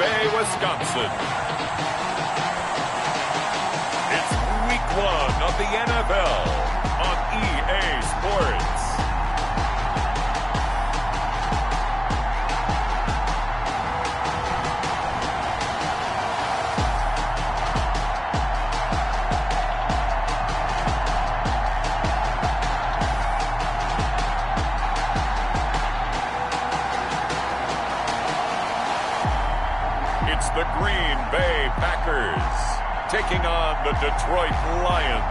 Bay, Wisconsin. It's week 1 of the NFL on EA Sports. It's the Green Bay Packers taking on the Detroit Lions.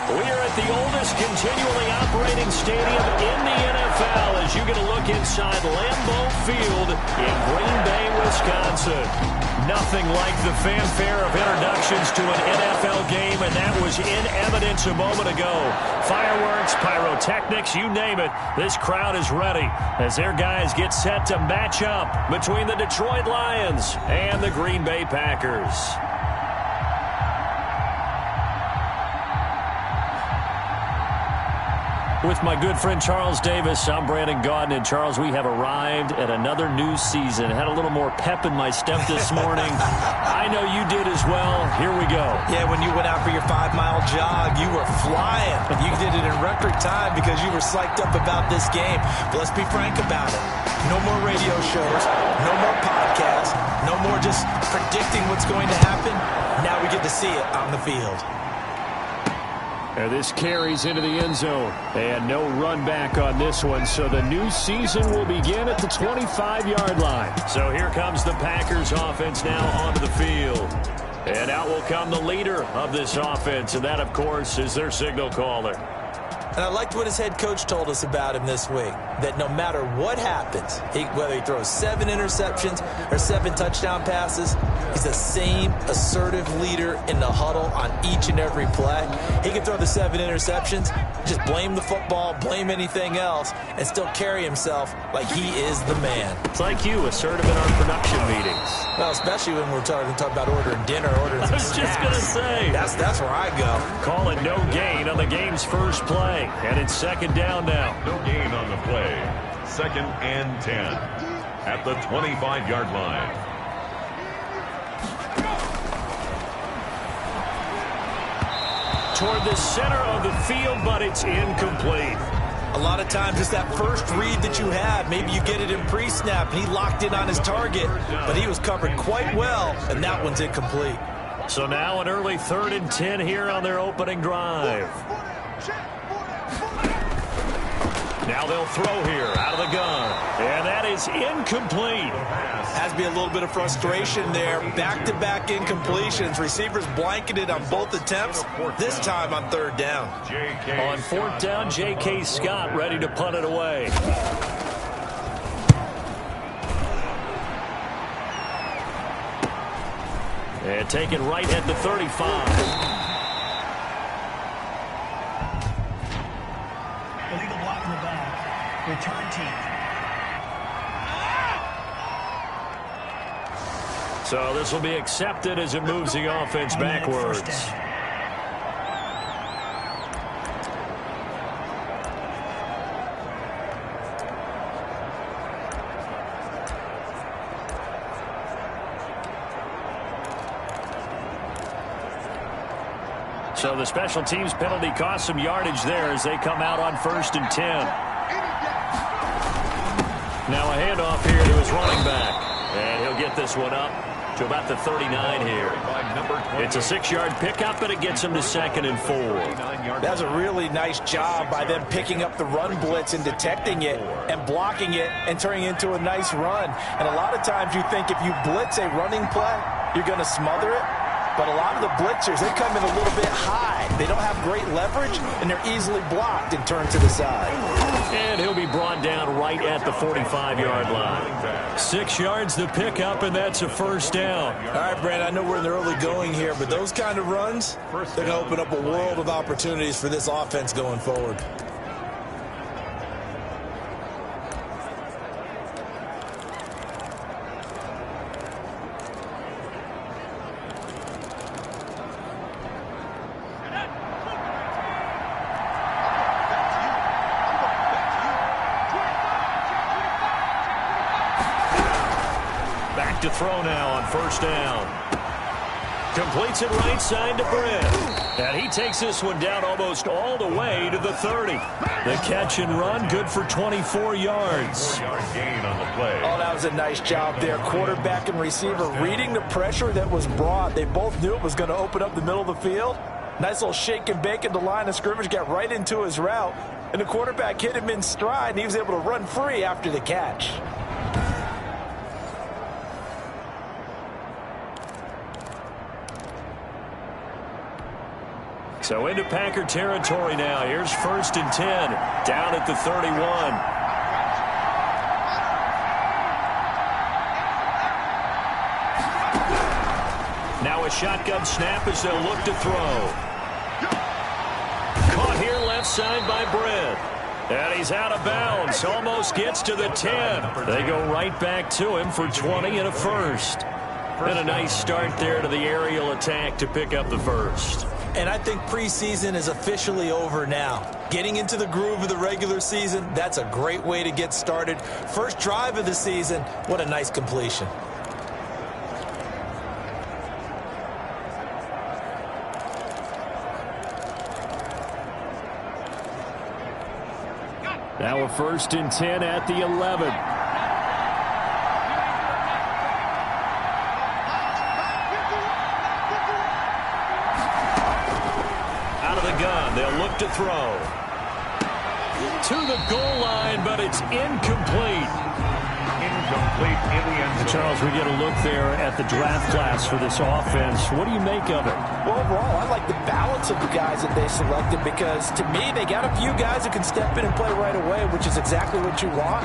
We are at the oldest continually operating stadium in the NFL as you get a look inside Lambeau Field in Green Bay, Wisconsin. Nothing like the fanfare of introductions to an NFL game, and that was in evidence a moment ago. Fireworks, pyrotechnics, you name it. This crowd is ready as their guys get set to match up between the Detroit Lions and the Green Bay Packers. With my good friend Charles Davis, I'm Brandon Gaudin. And Charles, we have arrived at another new season. Had a little more pep in my step this morning. I know you did as well. Here we go. Yeah, when you went out for your 5-mile jog, you were flying. You did it in record time because you were psyched up about this game. But let's be frank about it. No more radio shows, no more podcasts, no more just predicting what's going to happen. Now we get to see it on the field. And this carries into the end zone. And no run back on this one. So the new season will begin at the 25-yard line. So here comes the Packers offense now onto the field. And out will come the leader of this offense. And that, of course, is their signal caller. And I liked what his head coach told us about him this week, that no matter what happens, whether he throws 7 interceptions or 7 touchdown passes, he's the same assertive leader in the huddle on each and every play. He can throw the 7 interceptions, just blame the football, blame anything else, and still carry himself like he is the man. It's like you, assertive in our production meetings. Well, especially when we're talking about ordering dinner, ordering some snacks. I was just going to say. That's where I go. Call it no gain on the game's first play. And it's second down now. No gain on the play. 2nd and 10 at the 25-yard line. Toward the center of the field, but it's incomplete. A lot of times it's that first read that you have. Maybe you get it in pre-snap, and he locked in on his target, but he was covered quite well, and that one's incomplete. So now an early 3rd and 10 here on their opening drive. Now they'll throw here out of the gun. And that is incomplete. Has to be a little bit of frustration there. Back-to-back incompletions. Receivers blanketed on both attempts, this time on 3rd down. On 4th down, J.K. Scott ready to punt it away. And taken right at the 35. Illegal block in the back. Return team. So this will be accepted as it moves the offense backwards. So the special teams penalty cost some yardage there as they come out on 1st and 10. Now a handoff here to his running back. And he'll get this one up to about the 39 here. It's a 6-yard pickup, and it gets him to 2nd and 4. That's a really nice job by them picking up the run blitz and detecting it and blocking it and turning it into a nice run. And a lot of times you think if you blitz a running play, you're going to smother it. But a lot of the blitzers, they come in a little bit high. They don't have great leverage, and they're easily blocked and turned to the side. And he'll be brought down right at the 45-yard line. 6 yards the pickup, and that's a 1st down. All right, Brandon, I know we're in the early going here, but those kind of runs, they're going to open up a world of opportunities for this offense going forward. to throw now on first down. Completes it right side to Britt. And he takes this one down almost all the way to the 30. The catch and run, good for 24 yards. Gain on the play. Oh, that was a nice job there. Quarterback and receiver reading the pressure that was brought. They both knew it was going to open up the middle of the field. Nice little shake and bake at the line of scrimmage, got right into his route. And the quarterback hit him in stride, and he was able to run free after the catch. So into Packer territory now. Here's first and 10, down at the 31. Now a shotgun snap as they'll look to throw. Caught here left side by Britt. And he's out of bounds. Almost gets to the 10. They go right back to him for 20 and a first. And a nice start there to the aerial attack to pick up the first. And I think preseason is officially over now. Getting into the groove of the regular season, that's a great way to get started. First drive of the season, what a nice completion. Now a first and 10 at the 11. They'll look to throw. To the goal line, but it's incomplete. Incomplete in the end zone. Charles, we get a look there at the draft class for this offense. What do you make of it? Well, overall, I like the balance of the guys that they selected because, to me, they got a few guys who can step in and play right away, which is exactly what you want.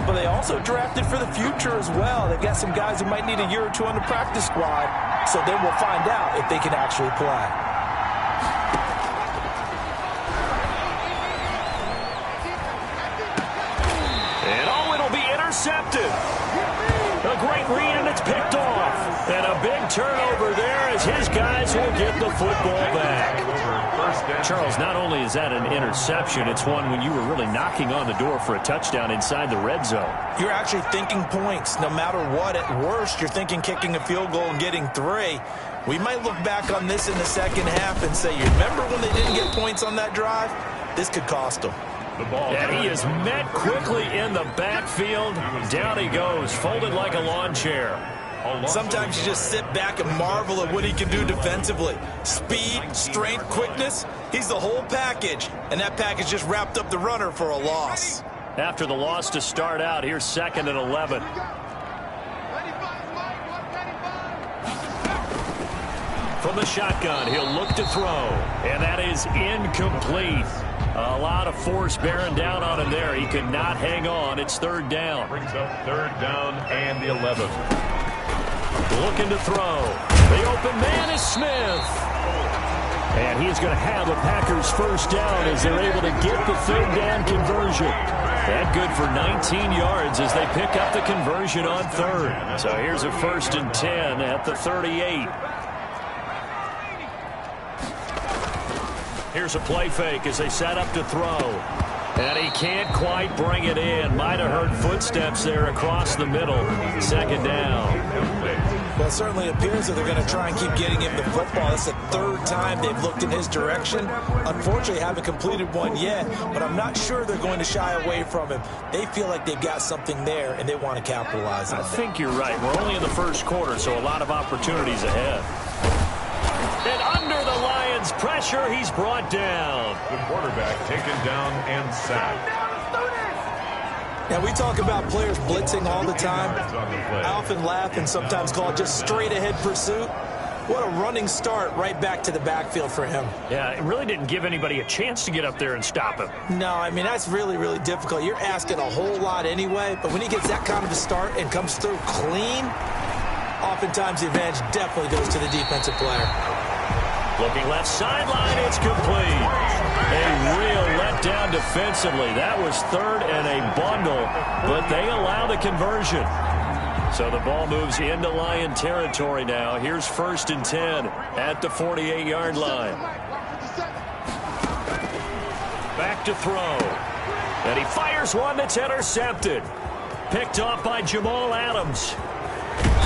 But they also drafted for the future as well. They've got some guys who might need a year or two on the practice squad, so then we'll find out if they can actually play. Intercepted. A great read, and it's picked off. And a big turnover there as his guys will get the football back. Charles, not only is that an interception, it's one when you were really knocking on the door for a touchdown inside the red zone. You're actually thinking points. No matter what, at worst, you're thinking kicking a field goal and getting 3. We might look back on this in the second half and say, you remember when they didn't get points on that drive? This could cost them. And he is met quickly in the backfield. Down he goes, folded like a lawn chair. Sometimes you just sit back and marvel at what he can do defensively. Speed, strength, quickness, he's the whole package. And that package just wrapped up the runner for a loss. After the loss to start out, here's second and 11. From the shotgun, he'll look to throw. And that is incomplete. A lot of force bearing down on him there. He could not hang on. It's third down. Brings up third down and the 11. Looking to throw. The open man is Smith. And he is going to have the Packers first down as they're able to get the third down conversion. That good for 19 yards as they pick up the conversion on third. So here's a first and 10 at the 38. Here's a play fake as they set up to throw. And he can't quite bring it in. Might have heard footsteps there across the middle. Second down. Well, it certainly appears that they're going to try and keep getting him the football. That's the third time they've looked in his direction. Unfortunately, haven't completed one yet, but I'm not sure they're going to shy away from him. They feel like they've got something there, and they want to capitalize on it. I think you're right. We're only in the first quarter, so a lot of opportunities ahead. And under the Lions' pressure, he's brought down. The quarterback taken down and sacked. Now, we talk about players blitzing all the time. I often laugh and sometimes call it just straight-ahead pursuit. What a running start right back to the backfield for him. Yeah, it really didn't give anybody a chance to get up there and stop him. No, I mean, that's really, really difficult. You're asking a whole lot anyway, but when he gets that kind of a start and comes through clean, oftentimes the advantage definitely goes to the defensive player. Looking left sideline, it's complete. A real letdown defensively. That was third and a bundle, but they allow the conversion. So the ball moves into Lion territory now. Here's first and 10 at the 48-yard line. Back to throw. And he fires one that's intercepted. Picked off by Jamal Adams.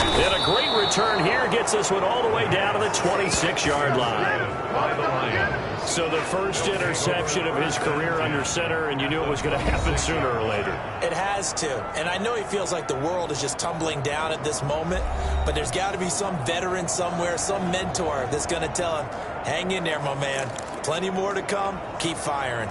And a great return here gets this one all the way down to the 26-yard line. So the first interception of his career under center, and you knew it was going to happen sooner or later. It has to. And I know he feels like the world is just tumbling down at this moment, but there's got to be some veteran somewhere, some mentor that's going to tell him, hang in there, my man. Plenty more to come. Keep firing.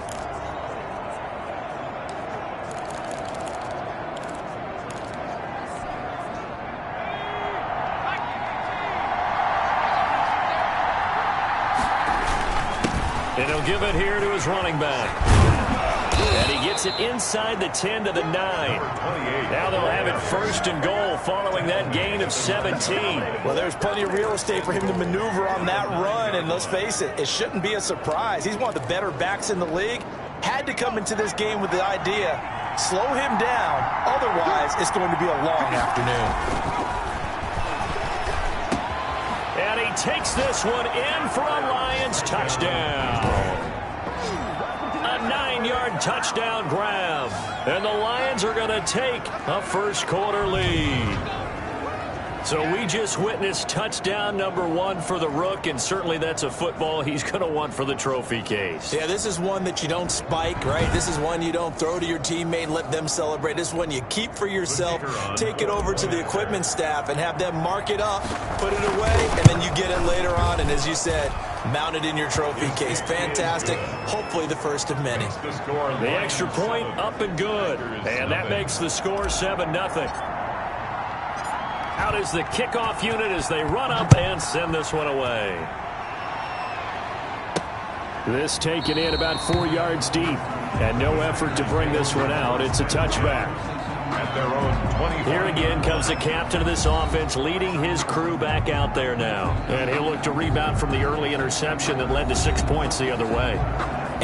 And he'll give it here to his running back. And he gets it inside the 10 to the 9. Now they'll have it first and goal following that gain of 17. Well, there's plenty of real estate for him to maneuver on that run, and let's face it, it shouldn't be a surprise. He's one of the better backs in the league. Had to come into this game with the idea, slow him down, otherwise it's going to be a long afternoon. And he takes this one in for a Lions touchdown. A 9-yard touchdown grab. And the Lions are going to take a first-quarter lead. So we just witnessed touchdown number 1 for the Rook, and certainly that's a football he's going to want for the trophy case. Yeah, this is one that you don't spike, right? This is one you don't throw to your teammate and let them celebrate. This is one you keep for yourself, take it over to the equipment staff and have them mark it up, put it away, and then you get it later on, and as you said, mount it in your trophy case. Fantastic. Hopefully the first of many. The extra point up and good, and that makes the score 7-0. Out is the kickoff unit as they run up and send this one away. This taken in about 4 yards deep, and no effort to bring this one out. It's a touchback. At their own 25. Here again comes the captain of this offense, leading his crew back out there now. And he'll look to rebound from the early interception that led to 6 points the other way.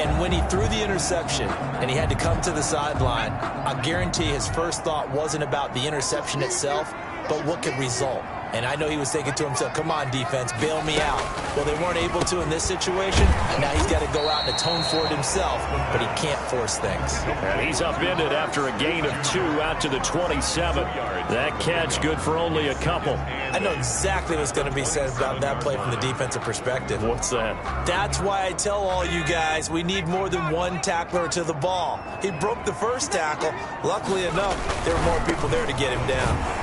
And when he threw the interception and he had to come to the sideline, I guarantee his first thought wasn't about the interception itself, but what could result. And I know he was thinking to himself, come on, defense, bail me out. Well, they weren't able to in this situation. Now he's got to go out and atone for it himself, but he can't force things. And he's upended after a gain of 2 out to the 27. That catch good for only a couple. I know exactly what's going to be said about that play from the defensive perspective. What's that? That's why I tell all you guys we need more than one tackler to the ball. He broke the first tackle. Luckily enough, there were more people there to get him down.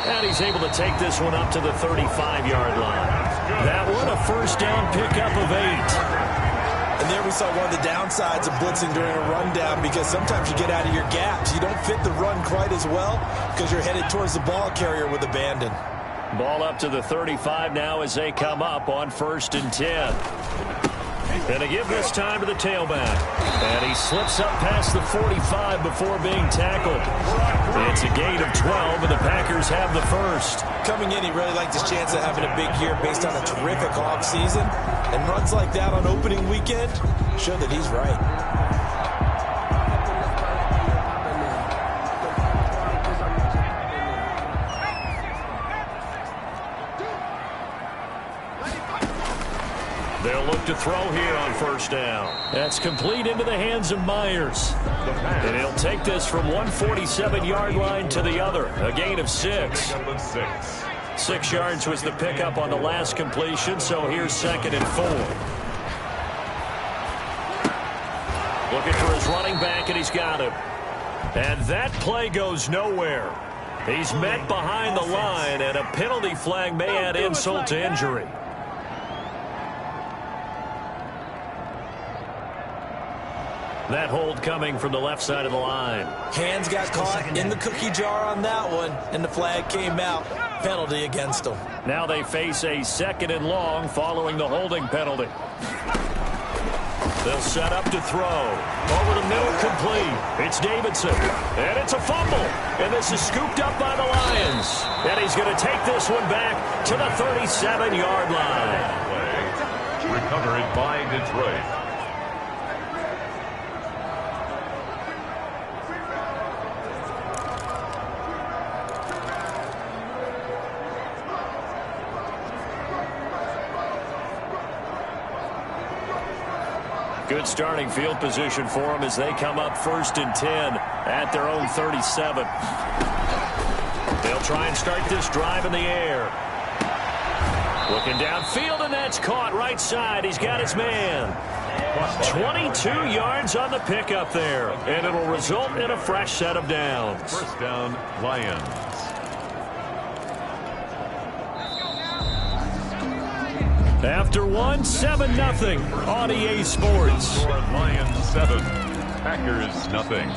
And he's able to take this one up to the 35-yard line. That one a first down pickup of 8. And there we saw one of the downsides of blitzing during a rundown, because sometimes you get out of your gaps. You don't fit the run quite as well because you're headed towards the ball carrier with abandon. Ball up to the 35 now as they come up on 1st and 10. And to give this time to the tailback. And he slips up past the 45 before being tackled. It's a gain of 12, and the Packers have the first. Coming in, he really liked his chance of having a big year based on a terrific offseason. And runs like that on opening weekend show that he's right. They'll look to throw here on 1st down. That's complete into the hands of Myers. And he'll take this from 147-yard line to the other. A gain of 6. 6 yards was the pickup on the last completion, so here's 2nd and 4. Looking for his running back, and he's got him. And that play goes nowhere. He's met behind the line, and a penalty flag may add insult to injury. That hold coming from the left side of the line. Hands got caught in the cookie jar on that one, and the flag came out. Penalty against them. Now they face a 2nd and long following the holding penalty. They'll set up to throw. Over the middle, complete. It's Davidson. And it's a fumble. And this is scooped up by the Lions. And he's going to take this one back to the 37-yard line. Recovered by Detroit. Good starting field position for them as they come up 1st and 10 at their own 37. They'll try and start this drive in the air. Looking downfield, and that's caught right side. He's got his man. 22 yards on the pickup there, and it'll result in a fresh set of downs. First down, Lions. After 7-0 on EA Sports. Lions 7, Packers nothing.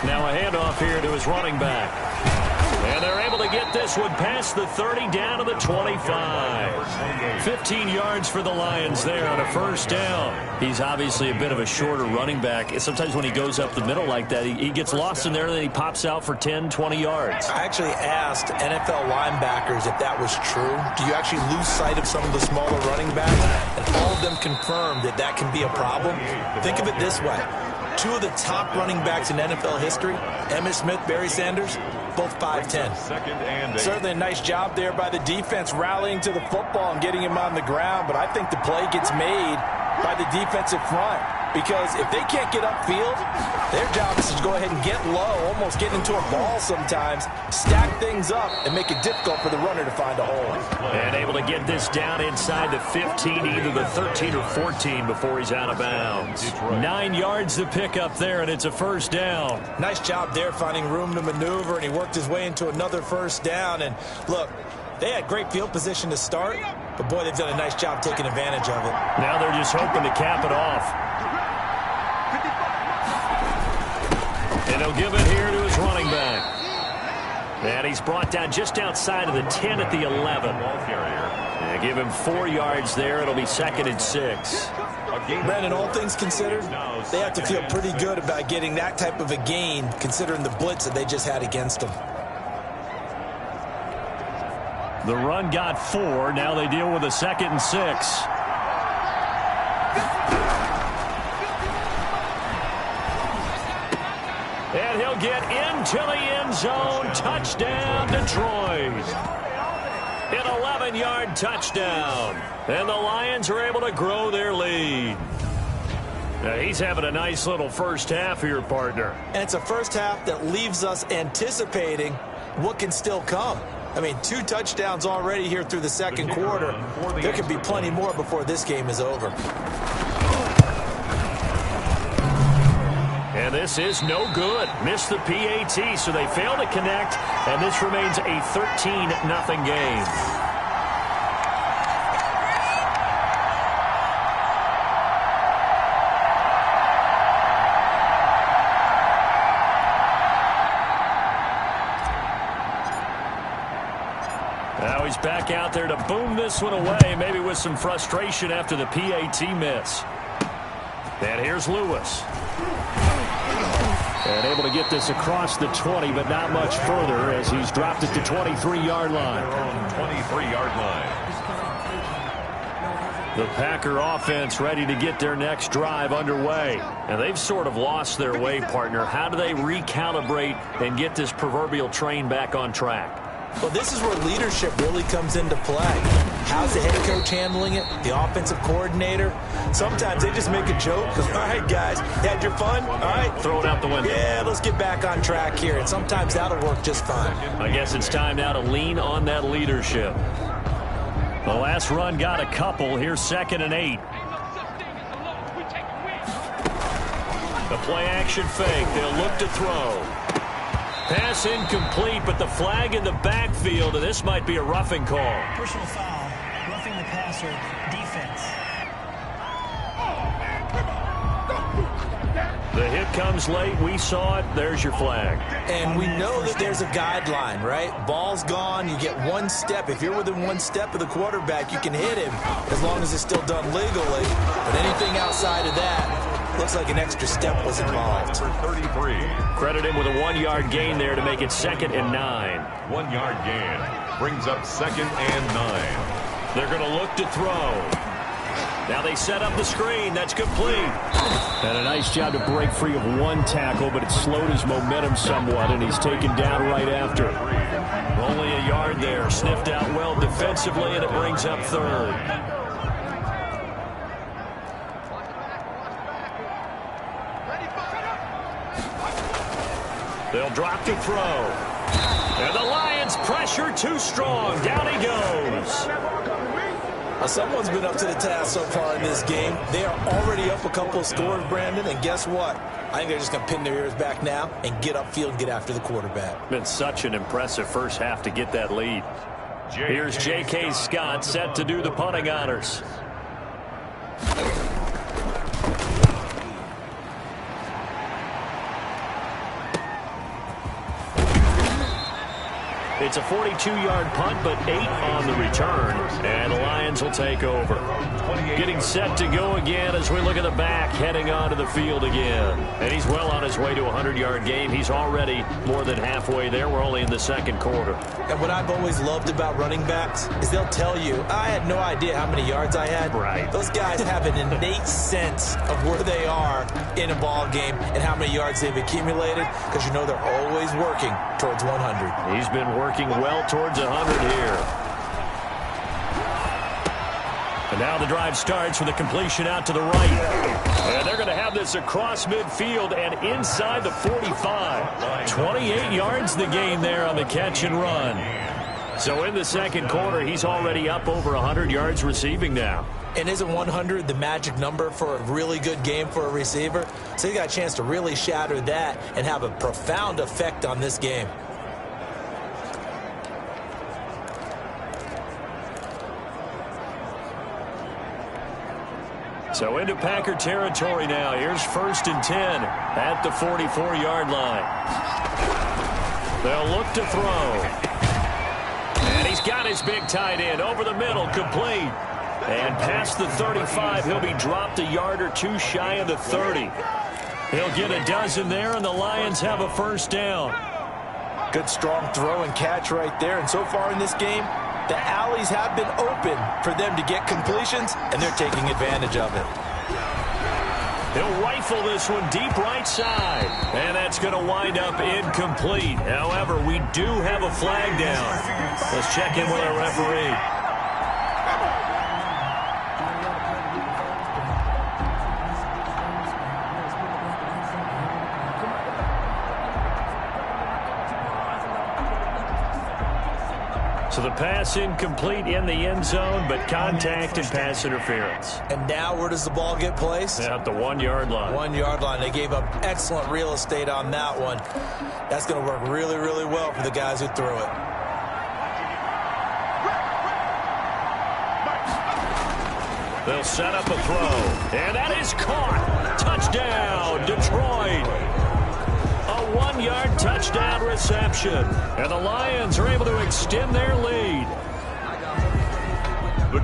Now a handoff here to his running back. And they're able to get this one past the 30 down to the 25. 15 yards for the Lions there on a first down. He's obviously a bit of a shorter running back. Sometimes when he goes up the middle like that, he gets lost in there and then he pops out for 10, 20 yards. I actually asked NFL linebackers if that was true. Do you actually lose sight of some of the smaller running backs? And all of them confirmed that that can be a problem. Think of it this way. Two of the top running backs in NFL history, Emmitt Smith, Barry Sanders, both 5'10". Certainly a nice job there by the defense rallying to the football and getting him on the ground, but I think the play gets made by the defensive front because if they can't get upfield, their job is to go ahead and get low, almost get into a ball sometimes, stack things up, and make it difficult for the runner to find a hole. And able to get this down inside the 15, either the 13 or 14 before he's out of bounds. 9 yards to pick up there, and it's a first down. Nice job there finding room to maneuver, and he worked his way into another first down. And look, they had great field position to start, but boy, they've done a nice job taking advantage of it. Now they're just hoping to cap it off. And he'll give it here to his running back. And he's brought down just outside of the 10 at the 11. And give him 4 yards there. It'll be 2nd and 6. Brandon, all things considered, they have to feel pretty good about getting that type of a gain considering the blitz that they just had against them. The run got 4. Now they deal with a 2nd and 6. And he'll get into the end zone. Touchdown, Detroit. An 11-yard touchdown. And the Lions are able to grow their lead. Now he's having a nice little first half here, partner. And it's a first half that leaves us anticipating what can still come. I mean, 2 touchdowns already here through the second quarter. There could be plenty more before this game is over. And this is no good. Missed the PAT, so they fail to connect, and this remains a 13-0 game. Now he's back out there to boom this one away, maybe with some frustration after the PAT miss. And here's Lewis. And able to get this across the 20, but not much further as he's dropped it to 23-yard line. 23-yard line. The Packer offense ready to get their next drive underway. And they've sort of lost their way, partner. How do they recalibrate and get this proverbial train back on track? Well, this is where leadership really comes into play. How's the head coach handling it? The offensive coordinator? Sometimes they just make a joke. All right, guys, had your fun? All right. Throw it out the window. Yeah, let's get back on track here. And sometimes that'll work just fine. I guess it's time now to lean on that leadership. The last run got a couple. Here's 2nd and 8. The play action fake. They'll look to throw. Pass incomplete, but the flag in the backfield, and this might be a roughing call. Personal foul, roughing the passer, defense. The hit comes late. We saw it. There's your flag. And we know that there's a guideline, right? Ball's gone. You get 1 step. If you're within 1 step of the quarterback, you can hit him as long as it's still done legally. But anything outside of that, looks like an extra step was involved. 33. Credit him with a 1-yard gain there to make it 2nd and 9. 1-yard gain brings up 2nd and 9. They're going to look to throw. Now they set up the screen. That's complete. And a nice job to break free of 1 tackle, but it slowed his momentum somewhat, and he's taken down right after. Only a yard there. Sniffed out well defensively, and it brings up 3rd. They'll drop to throw. And the Lions pressure too strong. Down he goes. Someone's been up to the task so far in this game. They are already up a couple of scores, Brandon, and guess what? I think they're just going to pin their ears back now and get upfield and get after the quarterback. Been such an impressive first half to get that lead. Here's J.K. Scott set to do the punting honors. It's a 42-yard punt, but 8 on the return, and the Lions will take over. Getting set to go again as we look at the back, heading onto the field again. And he's well on his way to a 100-yard game. He's already more than halfway there. We're only in the second quarter. And what I've always loved about running backs is they'll tell you, I had no idea how many yards I had. Right. Those guys have an innate sense of where they are in a ball game and how many yards they've accumulated, because you know they're always working towards 100. He's been working well towards 100 here. And now the drive starts with a completion out to the right. And they're going to have this across midfield and inside the 45. 28 yards the gain there on the catch and run. So in the second quarter, he's already up over 100 yards receiving now. And isn't 100 the magic number for a really good game for a receiver? So he got a chance to really shatter that and have a profound effect on this game. So into Packer territory now. Here's 1st and 10 at the 44-yard line. They'll look to throw. And he's got his big tight end over the middle, complete. And past the 35, he'll be dropped a yard or two shy of the 30. He'll get a dozen there, and the Lions have a first down. Good strong throw and catch right there. And so far in this game, the alleys have been open for them to get completions, and they're taking advantage of it. He'll rifle this one deep right side. And that's going to wind up incomplete. However, we do have a flag down. Let's check in with our referee. So the pass incomplete in the end zone, but contact and pass interference. And now where does the ball get placed? At the 1-yard line. 1-yard line. They gave up excellent real estate on that one. That's going to work really, really well for the guys who threw it. They'll set up a throw. And that is caught. Touchdown, Detroit. A 1-yard touchdown reception. And the Lions are able to extend their lead.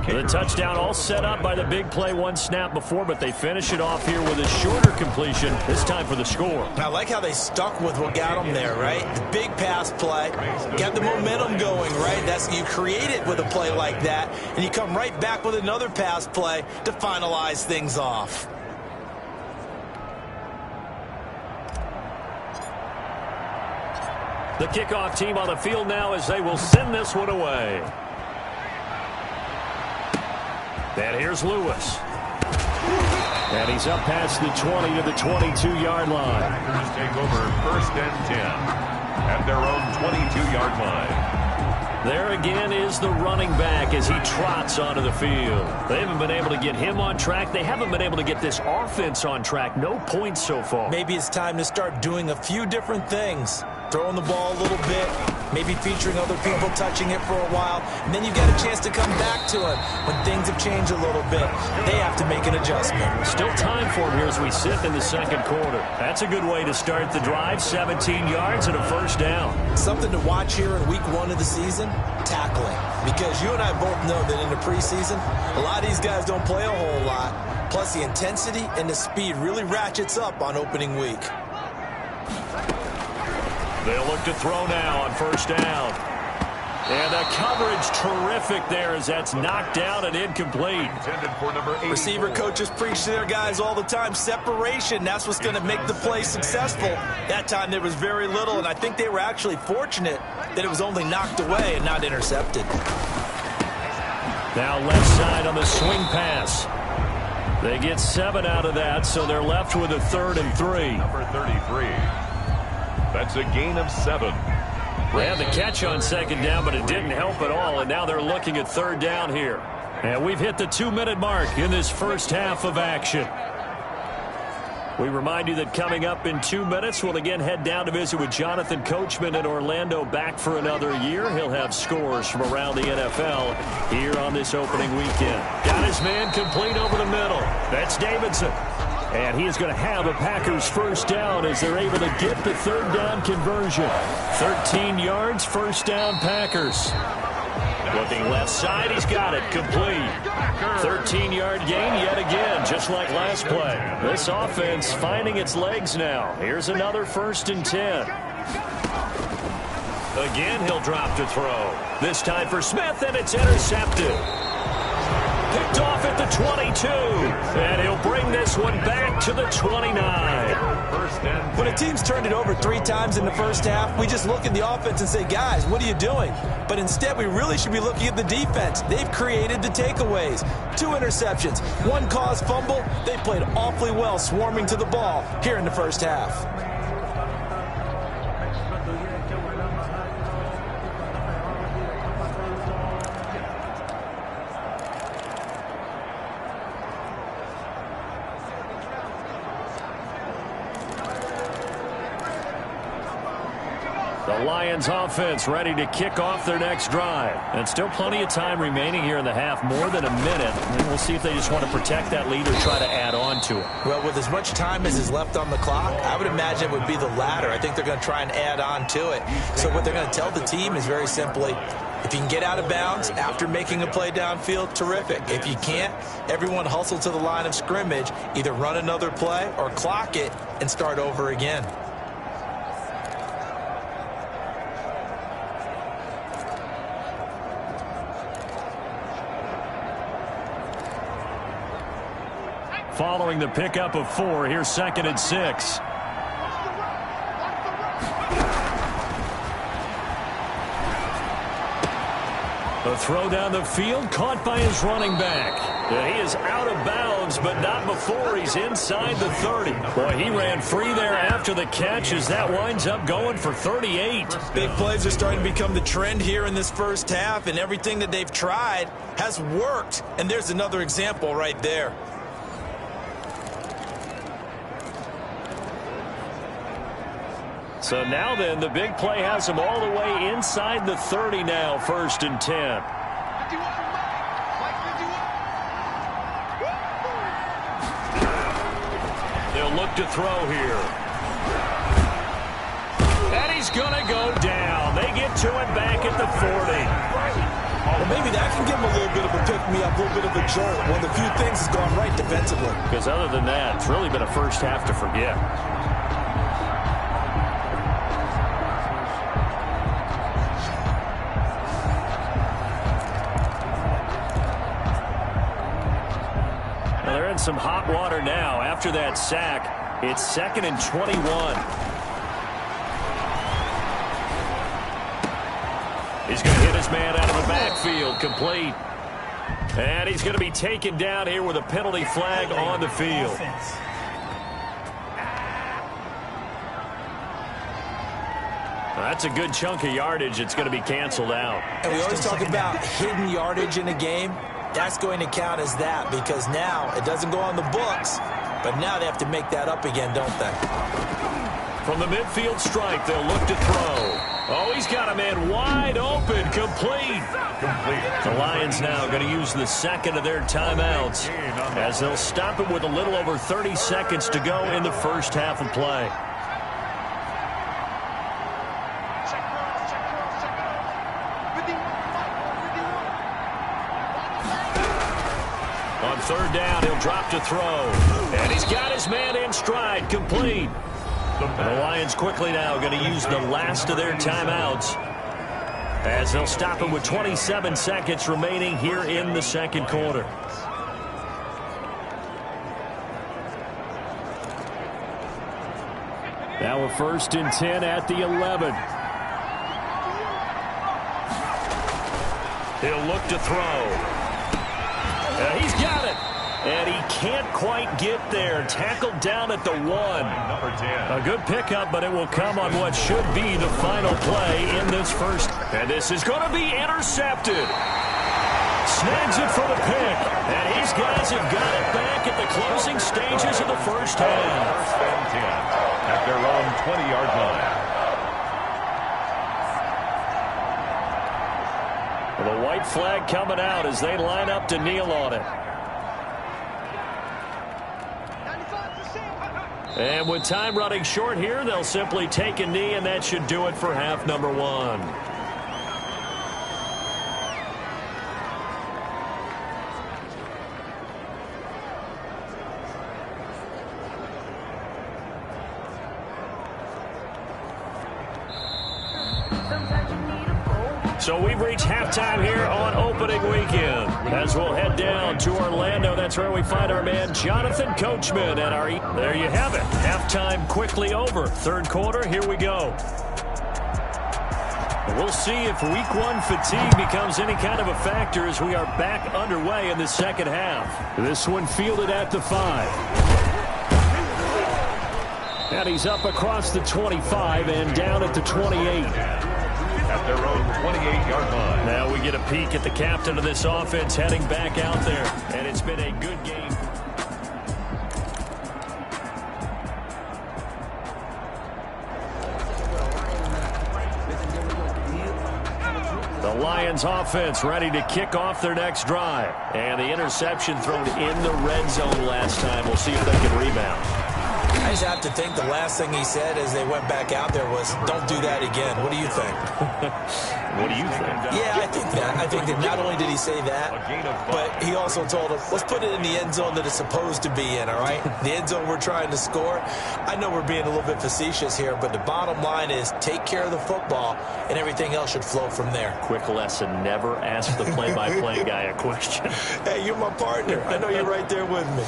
The touchdown all set up by the big play one snap before, but they finish it off here with a shorter completion, this time for the score. I like how they stuck with what got them there, right? The big pass play, got the momentum going, right? That's, you create it with a play like that, and you come right back with another pass play to finalize things off. The kickoff team on the field now as they will send this one away. And here's Lewis. And he's up past the 20 to the 22-yard line. Packers take over 1st and 10 at their own 22-yard line. There again is the running back as he trots onto the field. They haven't been able to get him on track. They haven't been able to get this offense on track. No points so far. Maybe it's time to start doing a few different things. Throwing the ball a little bit, maybe featuring other people touching it for a while, and then you get a chance to come back to it when things have changed a little bit. They have to make an adjustment. Still time for him here as we sit in the second quarter. That's a good way to start the drive. 17 yards and a first down. Something to watch here in week 1 of the season, tackling. Because you and I both know that in the preseason, a lot of these guys don't play a whole lot. Plus the intensity and the speed really ratchets up on opening week. They'll look to throw now on first down. And the coverage terrific there as that's knocked down and incomplete. Receiver coaches preach to their guys all the time. Separation, that's what's going to make the play successful. That time there was very little, and I think they were actually fortunate that it was only knocked away and not intercepted. Now left side on the swing pass. They get 7 out of that, so they're left with a 3rd and 3. Number 33. That's a gain of 7. They had the catch on second down, but it didn't help at all, and now they're looking at third down here. And we've hit the 2-minute mark in this first half of action. We remind you that coming up in 2 minutes, we'll again head down to visit with Jonathan Coachman in Orlando, back for another year. He'll have scores from around the NFL here on this opening weekend. Got his man complete over the middle. That's Davidson. And he is going to have a Packers first down as they're able to get the third down conversion. 13 yards, first down Packers. Looking left side, he's got it, complete. 13-yard gain yet again, just like last play. This offense finding its legs now. Here's another 1st and 10. Again, he'll drop to throw. This time for Smith, and it's intercepted. Picked off at the 22, and he'll bring this one back to the 29. When a team's turned it over 3 times in the first half, we just look at the offense and say, guys, what are you doing? But instead, we really should be looking at the defense. They've created the takeaways. 2 interceptions, 1 caused fumble. They played awfully well swarming to the ball here in the first half. The Lions offense ready to kick off their next drive. And still plenty of time remaining here in the half, more than a minute. And we'll see if they just want to protect that lead or try to add on to it. Well, with as much time as is left on the clock, I would imagine it would be the latter. I think they're going to try and add on to it. So what they're going to tell the team is very simply, if you can get out of bounds after making a play downfield, terrific. If you can't, everyone hustle to the line of scrimmage, either run another play or clock it and start over again. Following the pickup of 4, here's 2nd and 6. A throw down the field, caught by his running back. And he is out of bounds, but not before he's inside the 30. Boy, he ran free there after the catch as that winds up going for 38. Big plays are starting to become the trend here in this first half, and everything that they've tried has worked. And there's another example right there. So now then, the big play has him all the way inside the 30 now, 1st and 10. They'll look to throw here. And he's going to go down. They get to him back at the 40. Well, maybe that can give him a little bit of a pick-me-up, a little bit of a jolt. One of the few things has gone right defensively. Because other than that, it's really been a first half to forget. Some hot water now after that sack. It's 2nd and 21. He's going to hit his man out of the backfield, complete. And he's going to be taken down here with a penalty flag on the field. That's a good chunk of yardage. It's going to be canceled out. And we always talk about hidden yardage in a game. That's going to count as that, because now it doesn't go on the books, but now they have to make that up again, don't they? From the midfield strike, they'll look to throw. Oh, he's got a man wide open, complete. The Lions now going to use the 2nd of their timeouts as they'll stop it with a little over 30 seconds to go in the first half of play. On 3rd down, he'll drop to throw. And he's got his man in stride, complete. And the Lions quickly now going to use the last of their timeouts as they'll stop it with 27 seconds remaining here in the second quarter. Now a 1st and 10 at the 11. He'll look to throw. He's got it. And he can't quite get there. Tackled down at the 1. Number 10. A good pickup, but it will come on what should be the final play in this first. And this is going to be intercepted. Snags it for the pick. And these guys have got it back at the closing stages of the first half. First and 10 at their own 20-yard line. The white flag coming out as they line up to kneel on it. And with time running short here, they'll simply take a knee, and that should do it for half number 1. So we've reached halftime here on opening weekend. As we'll head down to Orlando, that's where we find our man Jonathan Coachman at our... There you have it. Halftime quickly over. Third quarter, here we go. We'll see if week 1 fatigue becomes any kind of a factor as we are back underway in the second half. This one fielded at the 5. And he's up across the 25 and down at the 28. At their own 28-yard line. Now we get a peek at the captain of this offense heading back out there. And it's been a good game. The Lions offense ready to kick off their next drive. And the interception thrown in the red zone last time. We'll see if they can rebound. I just have to think the last thing he said as they went back out there was, don't do that again. What do you think? What do you think? Yeah, I think that. I think that not only did he say that, but he also told him, let's put it in the end zone that it's supposed to be in, all right? The end zone we're trying to score. I know we're being a little bit facetious here, but the bottom line is take care of the football, and everything else should flow from there. Quick lesson, never ask the play-by-play guy a question. Hey, you're my partner. I know you're right there with me.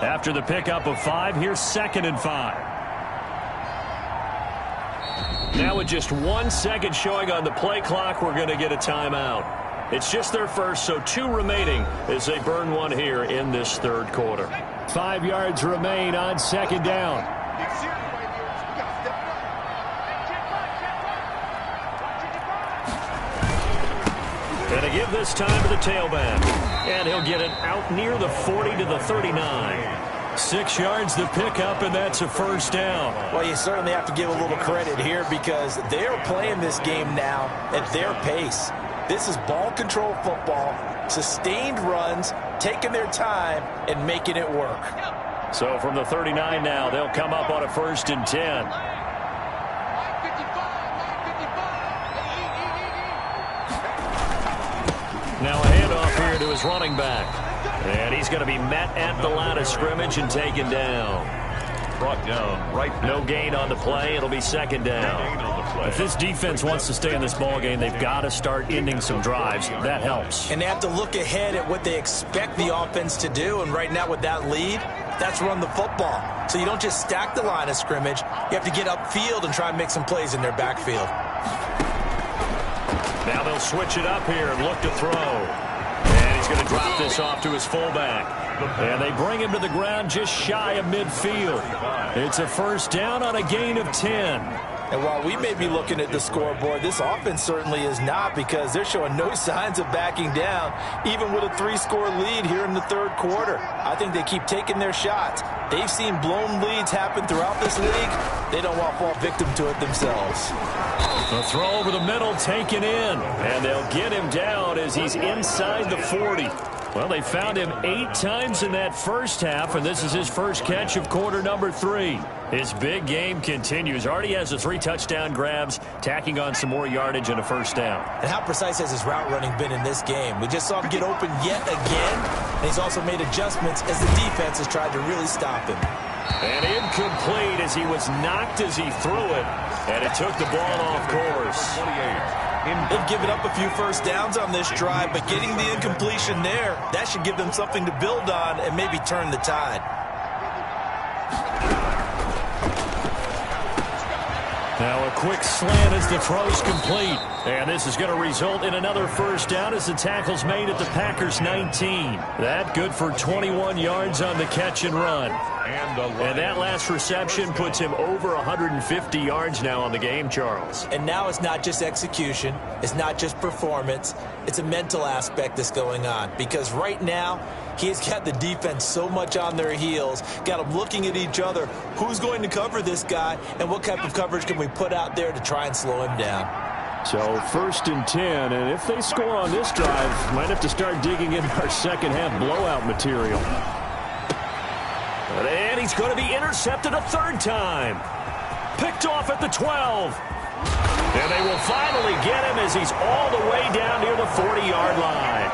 After the pickup of 5, here's 2nd and 5. Now with just 1 second showing on the play clock, we're going to get a timeout. It's just their first, so 2 remaining as they burn 1 here in this third quarter. 5 yards remain on 2nd down. And a give this time to the tailback. And he'll get it out near the 40 to the 39. 6 yards the pickup, and that's a first down. Well, you certainly have to give a little credit here because they're playing this game now at their pace. This is ball control football, sustained runs, taking their time, and making it work. So from the 39 now, they'll come up on a 1st and 10. Now a handoff here to his running back. And he's going to be met at the line of scrimmage and taken down. Brought down right now. No gain on the play. It'll be 2nd down. If this defense wants to stay in this ball game, they've got to start ending some drives. That helps. And they have to look ahead at what they expect the offense to do. And right now with that lead, that's run the football. So you don't just stack the line of scrimmage. You have to get upfield and try and make some plays in their backfield. Now they'll switch it up here and look to throw. And he's going to drop this off to his fullback. And they bring him to the ground just shy of midfield. It's a 1st down on a gain of 10. And while we may be looking at the scoreboard, this offense certainly is not because they're showing no signs of backing down, even with a 3-score lead here in the third quarter. I think they keep taking their shots. They've seen blown leads happen throughout this league. They don't want to fall victim to it themselves. The throw over the middle taken in, and they'll get him down as he's inside the 40. Well, they found him 8 times in that first half, and this is his first catch of quarter number 3. His big game continues. Already has the 3 touchdown grabs, tacking on some more yardage and a 1st down. And how precise has his route running been in this game? We just saw him get open yet again, and he's also made adjustments as the defense has tried to really stop him. And incomplete as he was knocked as he threw it, and it took the ball off course. 28. They've given up a few 1st downs on this drive, but getting the incompletion there, that should give them something to build on and maybe turn the tide. Now a quick slant as the throw's complete. And this is going to result in another first down as the tackle's made at the Packers' 19. That good for 21 yards on the catch and run. And that last reception puts him over 150 yards now on the game, Charles. And now it's not just execution. It's not just performance. It's a mental aspect that's going on. Because right now, he's got the defense so much on their heels, got them looking at each other. Who's going to cover this guy, and what type of coverage can we put out there to try and slow him down? So 1st and 10, and if they score on this drive, might have to start digging in our second half blowout material. And he's going to be intercepted a third time. Picked off at the 12. And they will finally get him as he's all the way down near the 40-yard line.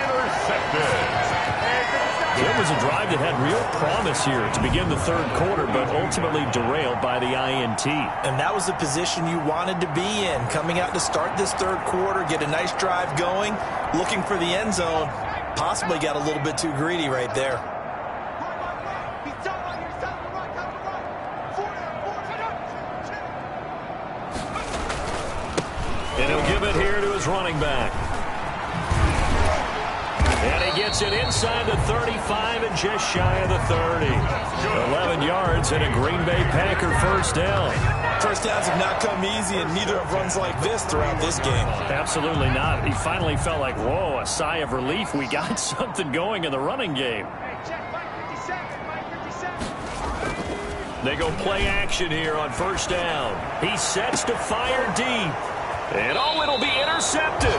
Intercepted. It was a drive that had real promise here to begin the third quarter, but ultimately derailed by the INT. And that was the position you wanted to be in, coming out to start this third quarter, get a nice drive going, looking for the end zone. Possibly got a little bit too greedy right there. And he'll give it here to his running back. And he gets it inside the 35 and just shy of the 30. 11 yards and a Green Bay Packer first down. First downs have not come easy, and neither have runs like this throughout this game. Absolutely not. He finally felt like, whoa, a sigh of relief. We got something going in the running game. They go play action here on first down. He sets to fire deep. And oh, it'll be intercepted.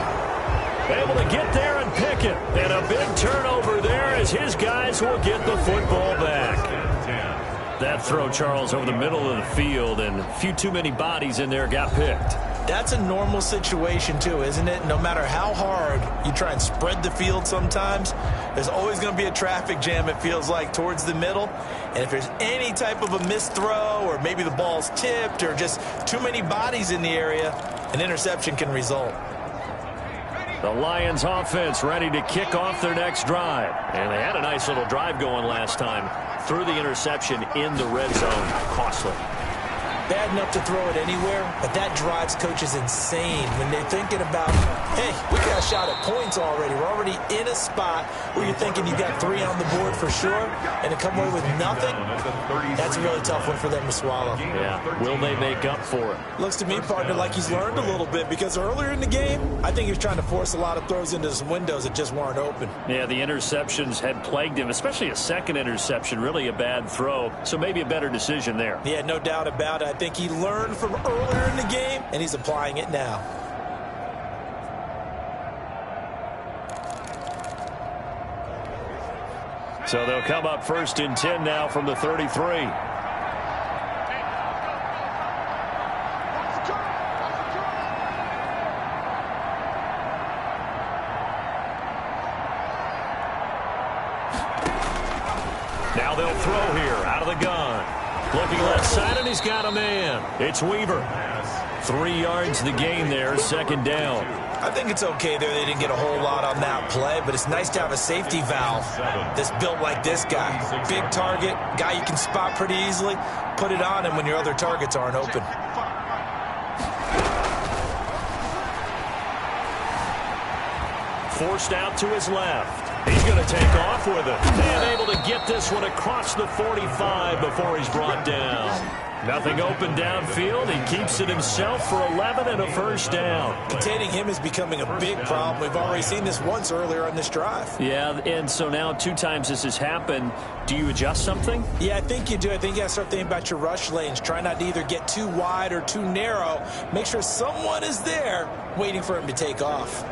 Able to get there and pick it. And a big turnover there as his guys will get the football back. That throw, Charles, over the middle of the field, and a few too many bodies in there got picked. That's a normal situation, too, isn't it? No matter how hard you try and spread the field sometimes, there's always going to be a traffic jam, it feels like, towards the middle. And if there's any type of a missed throw, or maybe the ball's tipped, or just too many bodies in the area, an interception can result. The Lions offense ready to kick off their next drive. And they had a nice little drive going last time. Threw the interception in the red zone. Costly. Bad enough to throw it anywhere, but that drives coaches insane when they're thinking about, hey, we got a shot at points already. We're already in a spot where you're thinking you got 3 on the board for sure, and to come away with nothing, that's a really tough one for them to swallow. Yeah, will they make up for it? Looks to me, partner, like he's learned a little bit, because earlier in the game, I think he was trying to force a lot of throws into some windows that just weren't open. Yeah, the interceptions had plagued him, especially a second interception, really a bad throw, so maybe a better decision there. Yeah, no doubt about it. I think he learned from earlier in the game, and he's applying it now. So they'll come up 1st and 10 now from the 33. Now they'll throw here out of the gun. Looking left side, and he's got a man. It's Weaver. 3 yards the gain there, 2nd down. I think it's okay there. They didn't get a whole lot on that play, but it's nice to have a safety valve that's built like this guy. Big target, guy you can spot pretty easily. Put it on him when your other targets aren't open. Forced out to his left. He's going to take off with it. And able to get this one across the 45 before he's brought down. Nothing open downfield. He keeps it himself for 11 and a first down. Containing him is becoming a big problem. We've already seen this once earlier on this drive. Yeah, and so now 2 times this has happened. Do you adjust something? Yeah, I think you do. I think you got to start thinking about your rush lanes. Try not to either get too wide or too narrow. Make sure someone is there waiting for him to take off.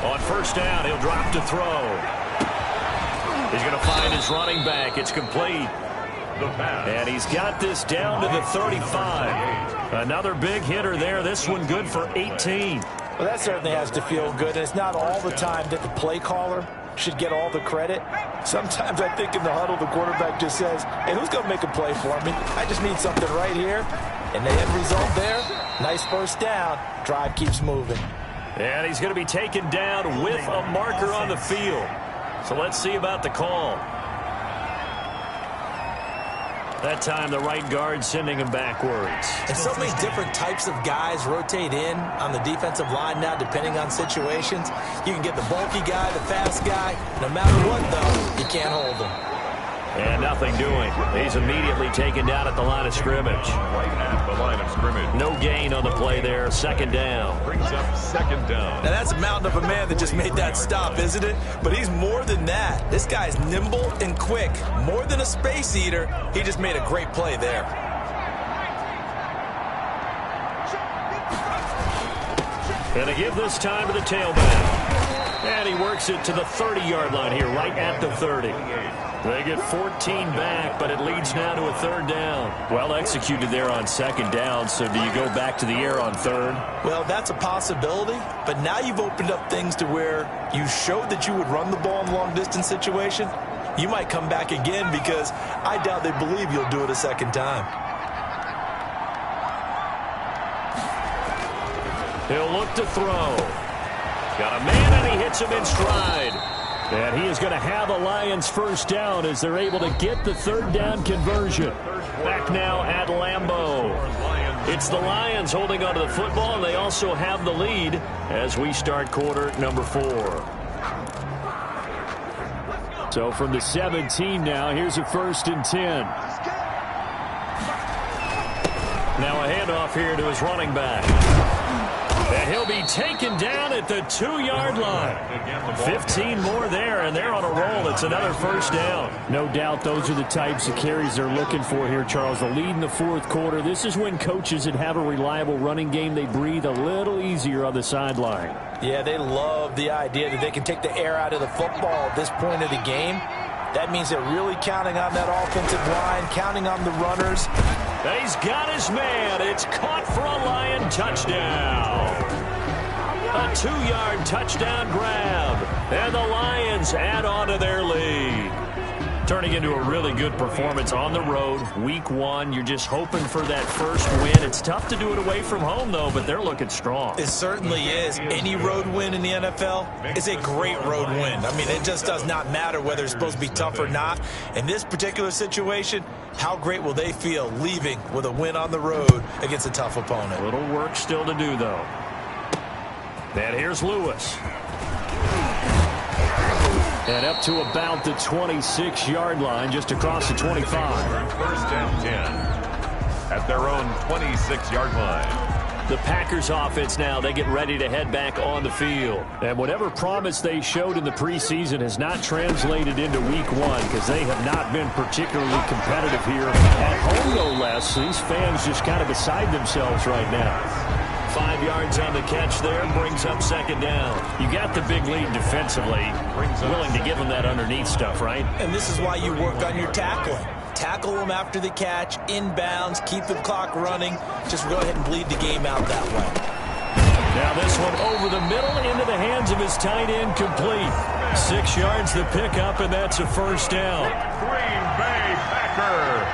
On first down, he'll drop to throw. He's going to find his running back. It's complete. And he's got this down to the 35. Another big hitter there. This one good for 18. Well, that certainly has to feel good. And it's not all the time that the play caller should get all the credit. Sometimes I think in the huddle, the quarterback just says, hey, who's going to make a play for me? I just need something right here. And the end result there, nice first down. Drive keeps moving. And he's going to be taken down with a marker on the field. So let's see about the call. That time, the right guard sending him backwards. And so many different types of guys rotate in on the defensive line now, depending on situations. You can get the bulky guy, the fast guy. No matter what, though, you can't hold him. And nothing doing. He's immediately taken down at the line of scrimmage. Right at the line of scrimmage. No gain on the play there. Second down. Brings up second down. Now, that's a mountain of a man that just made that stop, isn't it? But he's more than that. This guy's nimble and quick. More than a space eater. He just made a great play there. And to give this time to the tailback. And he works it to the 30-yard line here, right at the 30. They get 14 back, but it leads now to a third down. Well executed there on second down, so do you go back to the air on third? Well, that's a possibility, but now you've opened up things to where you showed that you would run the ball in a long-distance situation. You might come back again because I doubt they believe you'll do it a second time. He'll look to throw. Got a man, and he hits him in stride. And he is going to have a Lions first down as they're able to get the third down conversion. Back now at Lambeau. It's the Lions holding onto the football, and they also have the lead as we start quarter number 4. So from the 17 now, here's a 1st and 10. Now a handoff here to his running back. And he'll be taken down at the 2-yard line. 15 more there, and they're on a roll. It's another first down. No doubt those are the types of carries they're looking for here, Charles. The lead in the fourth quarter. This is when coaches that have a reliable running game, they breathe a little easier on the sideline. Yeah, they love the idea that they can take the air out of the football at this point of the game. That means they're really counting on that offensive line, counting on the runners. He's got his man. It's caught for a Lion touchdown. A 2-yard touchdown grab. And the Lions add on to their lead. Turning into a really good performance on the road. Week 1, you're just hoping for that first win. It's tough to do it away from home, though, but they're looking strong. It certainly is. Any road win in the NFL is a great road win. I mean, it just does not matter whether it's supposed to be tough or not. In this particular situation, how great will they feel leaving with a win on the road against a tough opponent? A little work still to do, though. And here's Lewis. And up to about the 26-yard line, just across the 25. 1st and 10 at their own 26-yard line. The Packers offense now, they get ready to head back on the field. And whatever promise they showed in the preseason has not translated into week 1 because they have not been particularly competitive here. At home, no less. These fans just kind of beside themselves right now. 5 yards on the catch there, brings up second down. You got the big lead defensively. Willing to give them that underneath stuff, right? And this is why you work on your tackling. Tackle them after the catch, inbounds, keep the clock running. Just go ahead and bleed the game out that way. Now this one over the middle into the hands of his tight end, complete. 6 yards the pickup, and that's a first down. Green Bay Packer.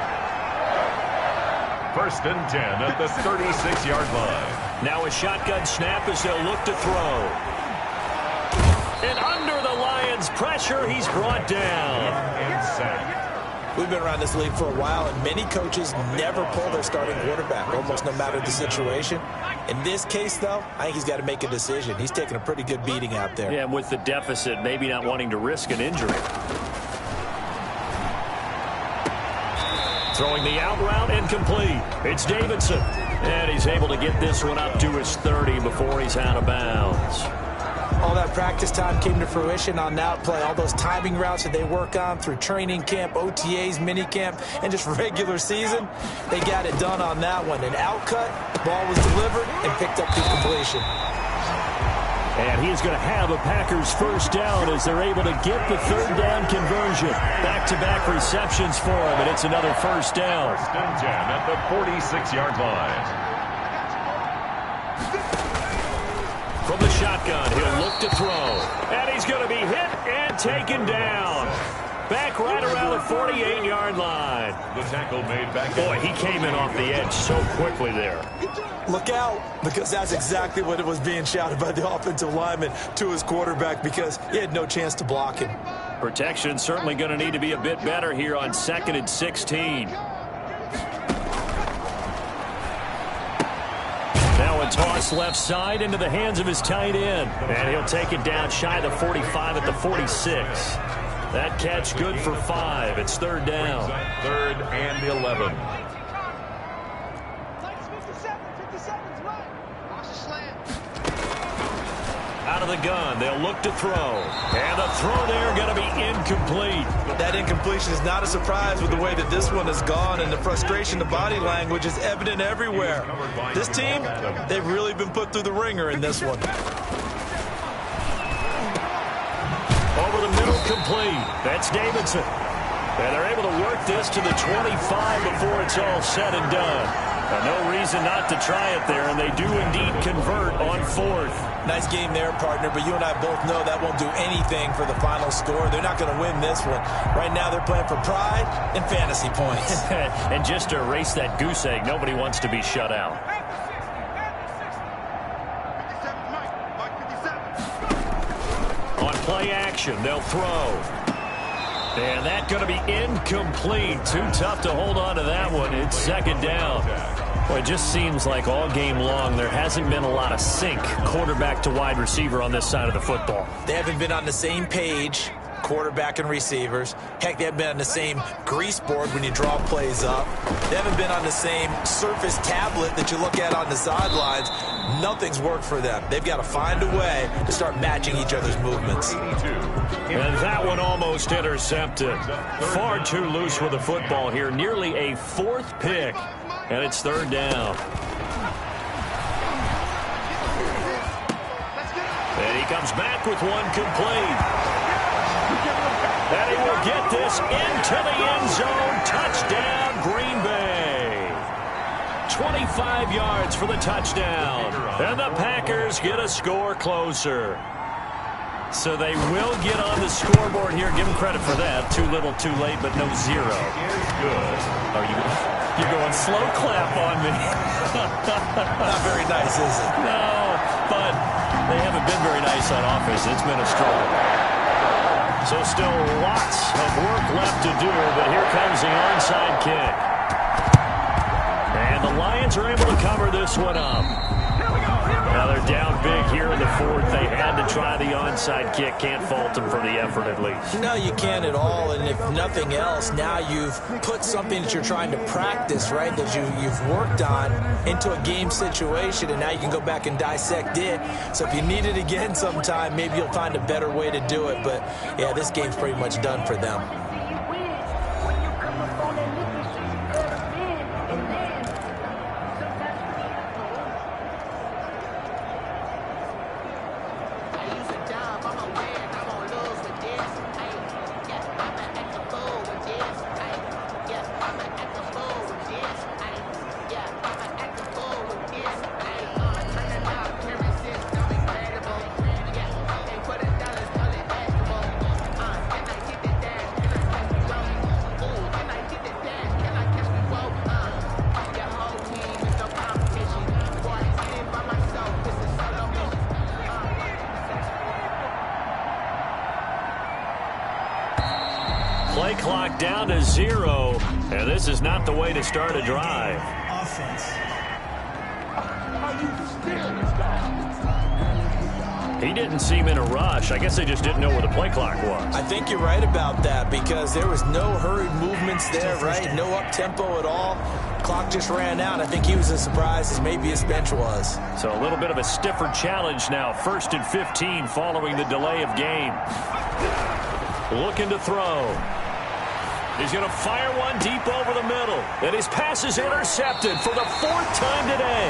1st and 10 at the 36-yard line. Now a shotgun snap as they'll look to throw. And under the Lions' pressure, he's brought down. And sacked. We've been around this league for a while, and many coaches never pull their starting quarterback, almost no matter the situation. In this case, though, I think he's got to make a decision. He's taking a pretty good beating out there. Yeah, and with the deficit, maybe not wanting to risk an injury. Throwing the out route incomplete. It's Davidson. And he's able to get this one up to his 30 before he's out of bounds. All that practice time came to fruition on that play. All those timing routes that they work on through training camp, OTAs, minicamp, and just regular season, they got it done on that one. An outcut, ball was delivered, and picked up the completion. And he's going to have a Packers first down as they're able to get the third down conversion. Back-to-back receptions for him, and it's another first down. 1st and 10 at the 46-yard line. From the shotgun, he'll look to throw. And he's going to be hit and taken down. Back right around the 48-yard line. The tackle made back. Boy, he came in off the edge so quickly there. Look out, because that's exactly what it was being shouted by the offensive lineman to his quarterback, because he had no chance to block him. Protection certainly going to need to be a bit better here on 2nd and 16. Now a toss left side into the hands of his tight end. And he'll take it down shy of the 45 at the 46. That catch good for 5. It's 3rd down. 3rd and 11. Out of the gun, they'll look to throw. And the throw there going to be incomplete. That incompletion is not a surprise with the way that this one has gone, and the frustration, the body language is evident everywhere. This team, they've really been put through the ringer in this one. Over the middle, complete. That's Davidson. And they're able to work this to the 25 before it's all said and done. No reason not to try it there, and they do indeed convert on 4th. Nice game there, partner, but you and I both know that won't do anything for the final score. They're not going to win this one. Right now they're playing for pride and fantasy points. And just to erase that goose egg, nobody wants to be shut out. On play action, they'll throw. And that's going to be incomplete. Too tough to hold on to that one. It's 2nd down. Well, it just seems like all game long there hasn't been a lot of sync quarterback to wide receiver on this side of the football. They haven't been on the same page, quarterback and receivers. Heck, they haven't been on the same grease board when you draw plays up. They haven't been on the same surface tablet that you look at on the sidelines. Nothing's worked for them. They've got to find a way to start matching each other's movements. And that one almost intercepted. Far too loose with the football here. Nearly a 4th pick. And it's 3rd down. And he comes back with one complete. And he will get this into the end zone. Touchdown, Green Bay. 25 yards for the touchdown. And the Packers get a score closer. So they will get on the scoreboard here. Give them credit for that. Too little, too late, but no 0. Good. You're going slow clap on me. Not very nice, is it? No, but they haven't been very nice on offense. It's been a struggle. So still lots of work left to do, but here comes the onside kick. And the Lions are able to cover this one up. Now they're down big here in the 4th. They had to try the onside kick. Can't fault them for the effort at least. No, you can't at all. And if nothing else, now you've put something that you're trying to practice, right, that you've worked on into a game situation, and now you can go back and dissect it. So if you need it again sometime, maybe you'll find a better way to do it. But, yeah, this game's pretty much done for them. Play clock down to 0, and this is not the way to start a drive. Offense. He didn't seem in a rush. I guess they just didn't know where the play clock was. I think you're right about that, because there was no hurried movements there, right? No up-tempo at all. Clock just ran out. I think he was as surprised as maybe his bench was. So a little bit of a stiffer challenge now. 1st and 15 following the delay of game. Looking to throw. He's going to fire one deep over the middle. And his pass is intercepted for the 4th time today.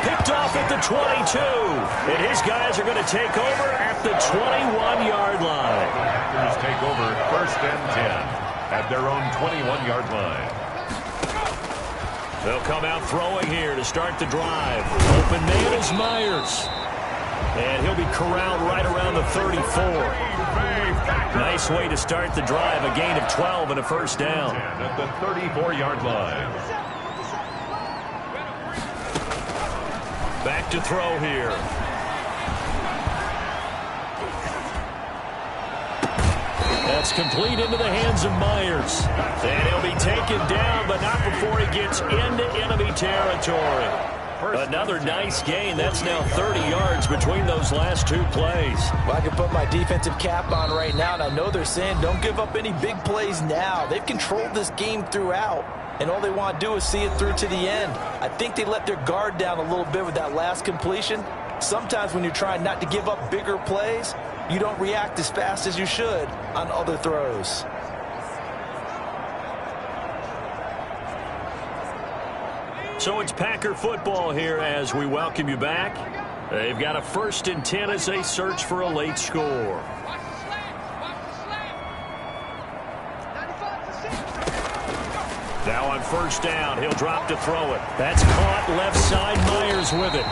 Picked off at the 22. And his guys are going to take over at the 21-yard line. Packers take over 1st and 10 at their own 21-yard line. They'll come out throwing here to start the drive. Open man is Myers. And he'll be corralled right around the 34. Nice way to start the drive. A gain of 12 and a first down. At the 34-yard line. Back to throw here. That's complete into the hands of Myers. And he'll be taken down, but not before he gets into enemy territory. Another nice gain. That's now 30 yards between those last two plays. Well, I can put my defensive cap on right now, and I know they're saying don't give up any big plays now. They've controlled this game throughout, and all they want to do is see it through to the end. I think they let their guard down a little bit with that last completion. Sometimes when you're trying not to give up bigger plays, you don't react as fast as you should on other throws. So it's Packer football here as we welcome you back. They've got a 1st and 10 as they search for a late score. Now on 1st down, he'll drop to throw it. That's caught left side. Myers with it.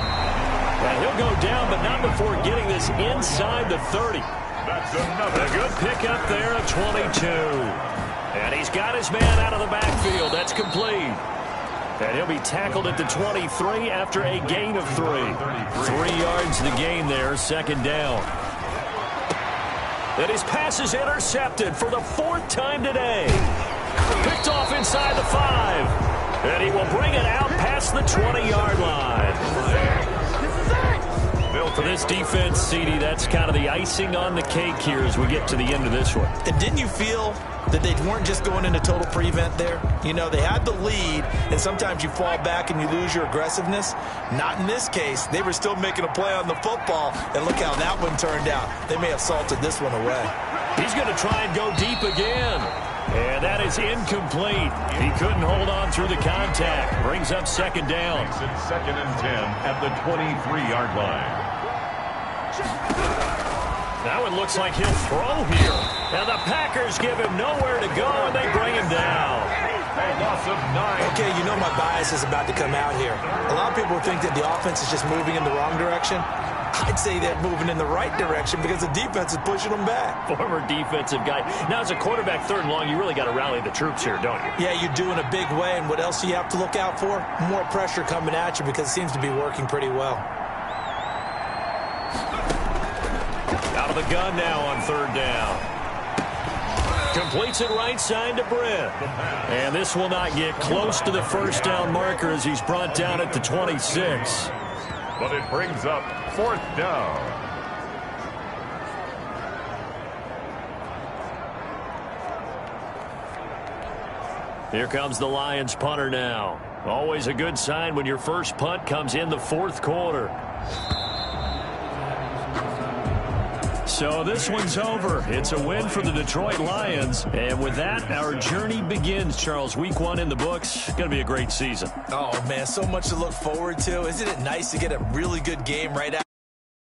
And he'll go down, but not before getting this inside the 30. That's another good pickup there of 22. And he's got his man out of the backfield. That's complete. And he'll be tackled at the 23 after a gain of 3. 3 yards the gain there, 2nd down. And his pass is intercepted for the 4th time today. Picked off inside the 5. And he will bring it out past the 20-yard line. For this defense, CD, that's kind of the icing on the cake here as we get to the end of this one. And didn't you feel that they weren't just going into total prevent there? You know, they had the lead, and sometimes you fall back and you lose your aggressiveness. Not in this case. They were still making a play on the football, and look how that one turned out. They may have salted this one away. He's going to try and go deep again. And that is incomplete. He couldn't hold on through the contact. Brings up 2nd down. Makes it 2nd and 10 at the 23-yard line. Now it looks like he'll throw here. And the Packers give him nowhere to go, and they bring him down. A loss of 9. Okay, you know my bias is about to come out here. A lot of people think that the offense is just moving in the wrong direction. I'd say they're moving in the right direction because the defense is pushing them back. Former defensive guy. Now, as a quarterback 3rd and long, you really got to rally the troops here, don't you? Yeah, you do in a big way. And what else do you have to look out for? More pressure coming at you because it seems to be working pretty well. Out of the gun now on 3rd down. Completes it right side to Brent. And this will not get close to the 1st down marker as he's brought down at the 26. But it brings up 4th down. Here comes the Lions punter now. Always a good sign when your first punt comes in the 4th quarter. So this one's over. It's a win for the Detroit Lions. And with that, our journey begins, Charles. Week 1 in the books. Going to be a great season. Oh, man, so much to look forward to. Isn't it nice to get a really good game right out?